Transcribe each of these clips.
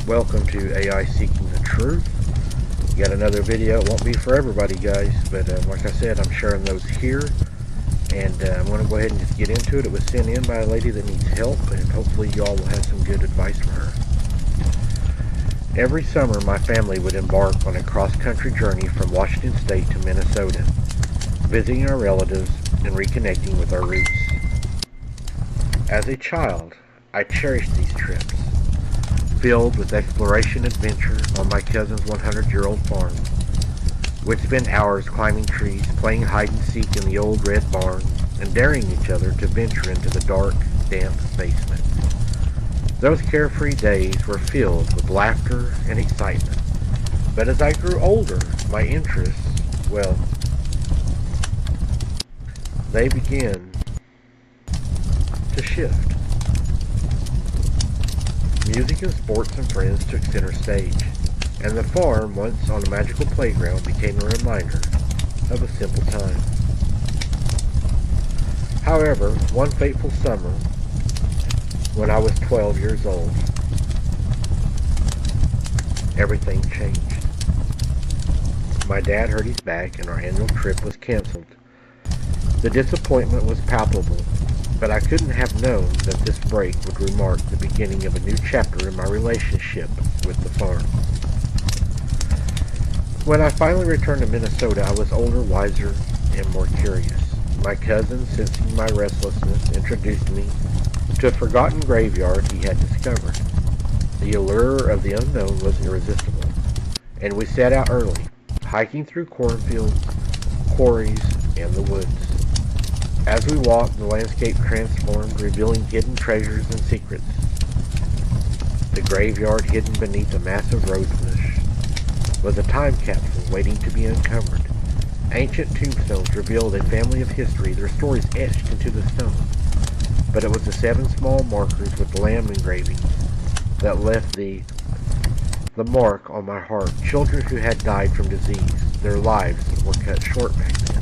Welcome to AI Seeking the Truth. Got another video. It won't be for everybody, guys, but like I said, I'm sharing those here, and I'm going to go ahead and just get into it. It was sent in by a lady that needs help, and hopefully y'all will have some good advice for her. Every summer, my family would embark on a cross-country journey from Washington State to Minnesota, visiting our relatives and reconnecting with our roots. As a child, I cherished these trips, filled with exploration adventure on my cousin's 100-year-old farm. We'd spend hours climbing trees, playing hide-and-seek in the old red barn, and daring each other to venture into the dark, damp basement. Those carefree days were filled with laughter and excitement. But as I grew older, my interests, well, they began to shift. Music and sports and friends took center stage, and the farm, once on a magical playground, became a reminder of a simple time. However, one fateful summer, when I was 12 years old, everything changed. My dad hurt his back and our annual trip was canceled. The disappointment was palpable, but I couldn't have known that this break would mark the beginning of a new chapter in my relationship with the farm. When I finally returned to Minnesota, I was older, wiser, and more curious. My cousin, sensing my restlessness, introduced me to a forgotten graveyard he had discovered. The allure of the unknown was irresistible, and we set out early, hiking through cornfields, quarries, and the woods. As we walked, the landscape transformed, revealing hidden treasures and secrets. The graveyard, hidden beneath a massive rosebush, was a time capsule waiting to be uncovered. Ancient tombstones revealed a family of history, their stories etched into the stone. But it was the 7 small markers with lamb engravings that left the mark on my heart. Children who had died from disease, their lives were cut short back then.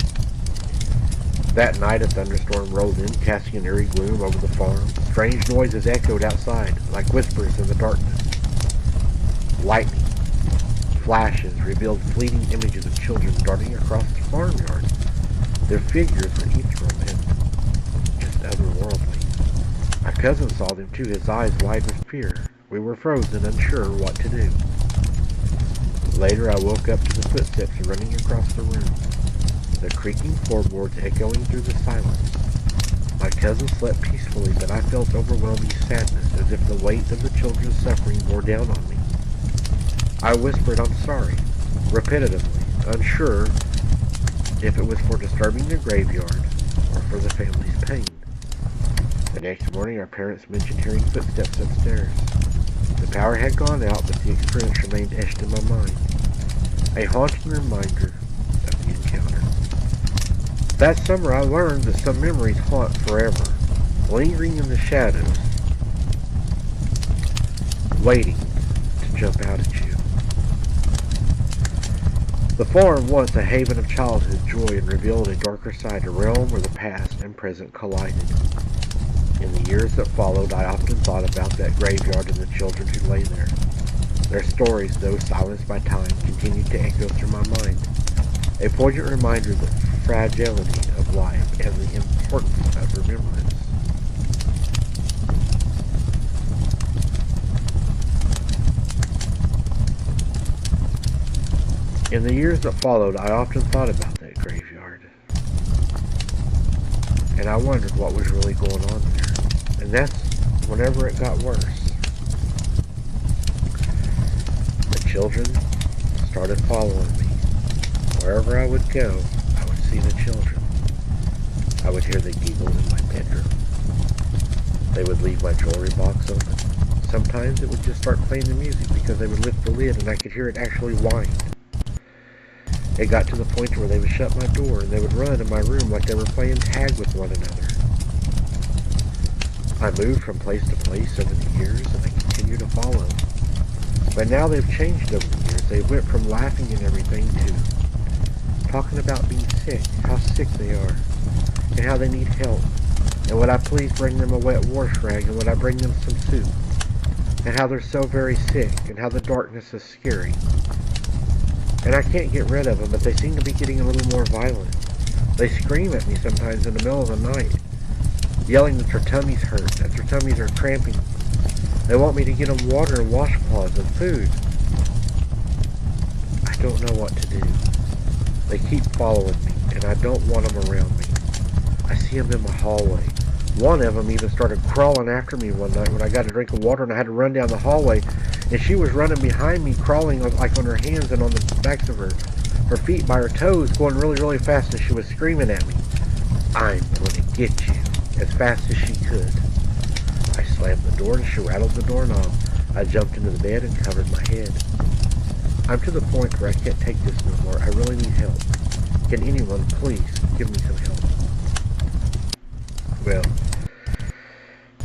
That night a thunderstorm rolled in, casting an eerie gloom over the farm. Strange noises echoed outside, like whispers in the darkness. Lightning flashes revealed fleeting images of children darting across the farmyard. Their figures were ethereal and just otherworldly. My cousin saw them too, his eyes wide with fear. We were frozen, unsure what to do. Later I woke up to the footsteps running across the room, the creaking floorboards echoing through the silence. My cousin slept peacefully, but I felt overwhelming sadness, as if the weight of the children's suffering bore down on me. I whispered, "I'm sorry," repetitively, unsure if it was for disturbing the graveyard or for the family's pain. The next morning, our parents mentioned hearing footsteps upstairs. The power had gone out, but the experience remained etched in my mind, a haunting reminder of the encounter. That summer, I learned that some memories haunt forever, lingering in the shadows, waiting to jump out at you. The farm, once a haven of childhood joy, and revealed a darker side, a realm where the past and present collided. In the years that followed, I often thought about that graveyard and the children who lay there. Their stories, though silenced by time, continued to echo through my mind, a poignant reminder of the fragility of life and the importance of remembrance. In the years that followed, I often thought about that graveyard, and I wondered what was really going on there. And that's whenever it got worse. The children started following me. Wherever I would go, I would see the children. I would hear the giggles in my bedroom. They would leave my jewelry box open. Sometimes it would just start playing the music because they would lift the lid and I could hear it actually wind. It got to the point where they would shut my door and they would run in my room like they were playing tag with one another. I moved from place to place over the years and I continue to follow. But now they've changed over the years. They went from laughing and everything to talking about being sick, how sick they are, and how they need help. And would I please bring them a wet wash rag, and would I bring them some soup? and how they're so very sick, and how the darkness is scary. And I can't get rid of them, but they seem to be getting a little more violent. They scream at me sometimes in the middle of the night, yelling that their tummies hurt, that their tummies are cramping. They want me to get them water and washcloths and food. I don't know what to do. They keep following me, and I don't want them around me. I see them in my hallway. One of them even started crawling after me one night when I got a drink of water and I had to run down the hallway, and she was running behind me, crawling like on her hands and on the backs of her feet by her toes, going really, really fast, and she was screaming at me, "I'm going to get you," as fast as she could. I slammed the door and she rattled the doorknob. I jumped into the bed and covered my head. I'm to the point where I can't take this no more. I really need help. Can anyone please give me some help? Well,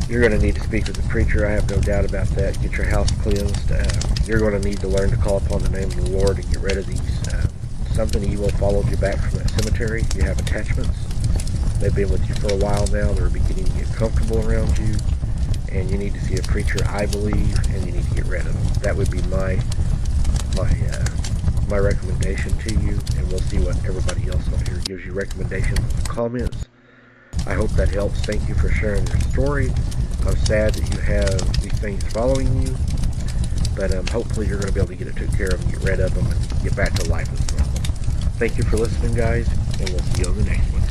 you're going to need to speak with the preacher. I have no doubt about that. Get your house cleansed. You're going to need to learn to call upon the name of the Lord and get rid of these. Something evil followed you back from that cemetery. You have attachments. They've been with you for a while now. They're beginning to get comfortable around you. And you need to see a preacher, I believe, and you need to get rid of them. That would be my recommendation to you, and we'll see what everybody else on here gives you recommendations in the comments. I hope that helps. Thank you for sharing your story. I'm sad that you have these things following you, but hopefully you're going to be able to get it taken care of and get rid of them and get back to life as normal. Thank you for listening, guys, and we'll see you on the next one.